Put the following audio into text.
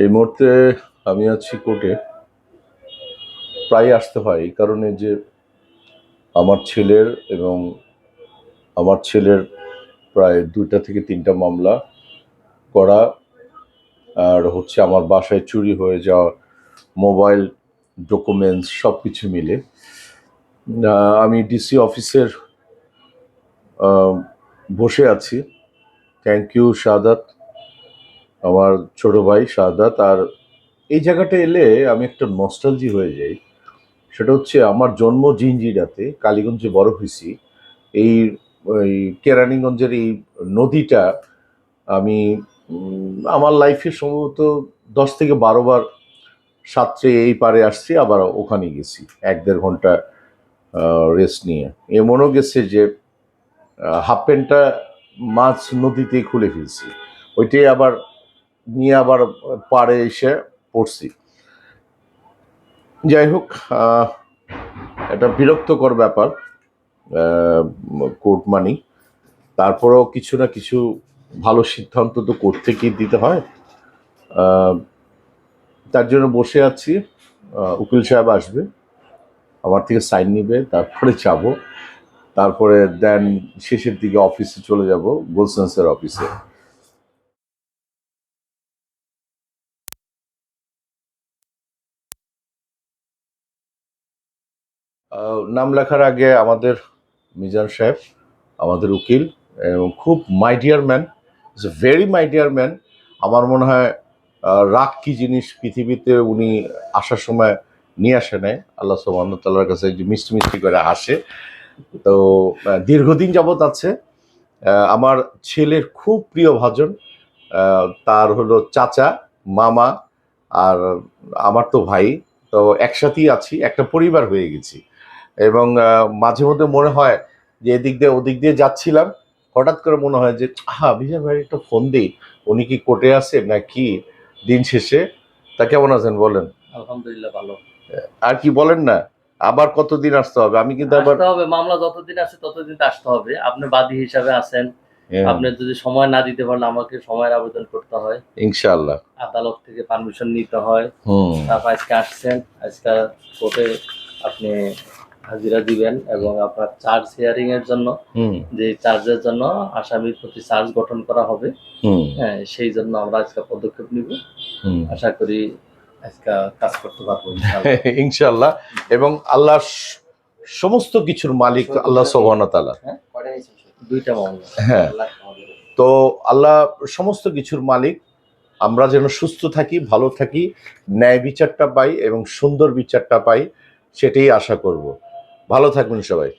এই মুহূর্তে আমি আছি কোর্টে। প্রায় আসতে হয় এই কারণে যে আমার ছেলের এবং আমার ছেলের প্রায় 2টা থেকে 3টা মামলা করা, আর হচ্ছে আমার বাসায় চুরি হয়ে যাওয়া মোবাইল, ডকুমেন্টস সব কিছু মিলে আমি ডিসি অফিসের বসে আছি। থ্যাংক ইউ শাহাদাত, আমার ছোট ভাই শাহাদাত। আর এই জায়গাটা এলে আমি একটা নস্টালজি হয়ে যাই। সেটা হচ্ছে আমার জন্ম জিঞ্জিরাতে, কালীগঞ্জে বড় হয়েছি। এই ওই কেরানীগঞ্জের এই নদীটা আমি আমার লাইফে সম্ভবত 10 থেকে 12 বার সাঁতরে এই পারে আসছি, আবার ওখানে গেছি 1-1.5 ঘন্টা রেস্ট নিয়ে। এমনও গেছে যে হাফ প্যান্টটা মাছ নদীতেই খুলে ফেলছি, ওইটাই আবার নিয়ে আবার পাড়ে এসে পড়ছি। যাই হোক, এটা বিরক্তকর ব্যাপার কোর্ট মানি। তারপরেও কিছু না কিছু ভালো সিদ্ধান্ত তো কোর্ট থেকেই দিতে হয়। তার জন্য বসে আছি। উকিল সাহেব আসবে, আমার থেকে সাইন নিবে, তারপরে যাব। তারপরে দেন শেষের দিকে অফিসে চলে যাব, গুলশান স্যার অফিসে। নাম লেখার আগে আমাদের মিজান সাহেব, আমাদের উকিল, এবং খুব my dear man, is a very my dear man. আমার মনে হয় রাগ কি জিনিস পৃথিবীতে উনি আসার সময় নিয়ে আসে নেয়। আল্লাহ সুবহানাহু ওয়া তাআলার কাছে যে মিষ্টি মিষ্টি করে আসে। তো দীর্ঘদিন যাবৎ আছে। আমার ছেলের খুব প্রিয় ভাজন, তার হলো চাচা, মামা, আর আমার তো ভাই। তো একসাথেই আছি, একটা পরিবার হয়ে গেছি। এবং মাঝে মধ্যে মনে হয় যে এদিক দিয়ে ওদিক দিয়ে যাচ্ছিলাম, হঠাৎ করে মনে হয় যে বিজয় ভাই একটা ফোন দিই, উনি কি কোর্টে আছে নাকি। দিন শেষে তা কেমন আছেন বলেন? আলহামদুলিল্লাহ ভালো। আর কি বলেন না, আবার কতদিন আসতে হবে? আমি কিন্তু আবার আসতে হবে, মামলা যতদিন আছে ততদিন তো আসতে হবে। আপনি বাদী হিসাবে আছেন। হ্যাঁ, আপনি যদি সময় না দিতে পারেন আমাকে সময়ের আবেদন করতে হয়। ইনশাআল্লাহ। আদালত থেকে পারমিশন নিতে হয়। তারপর আজকে আসছেন, আজকে কোর্টে আপনি হাজিরা দিবেন এবং আপনার চার্জ হিয়ারিং এর জন্য যে চার্জের জন্য আসামির প্রতি চার্জ গঠন করা হবে, হ্যাঁ, সেই জন্য আমরা আজকে পদক্ষেপ নিব। আশা করি আজকে কাজ করতে পারবো ইনশাআল্লাহ। ইনশাআল্লাহ। এবং আল্লাহ সমস্ত কিছুর মালিক আল্লাহ সুবহানাহু ওয়া তাআলা। 2টা মামলা। হ্যাঁ, তো আল্লাহ সমস্ত কিছুর মালিক। আমরা যেন সুস্থ থাকি, ভালো থাকি, ন্যায় বিচারটা পাই এবং সুন্দর বিচারটা পাই, সেটাই আশা করব। ভালো থাকবেন সবাই।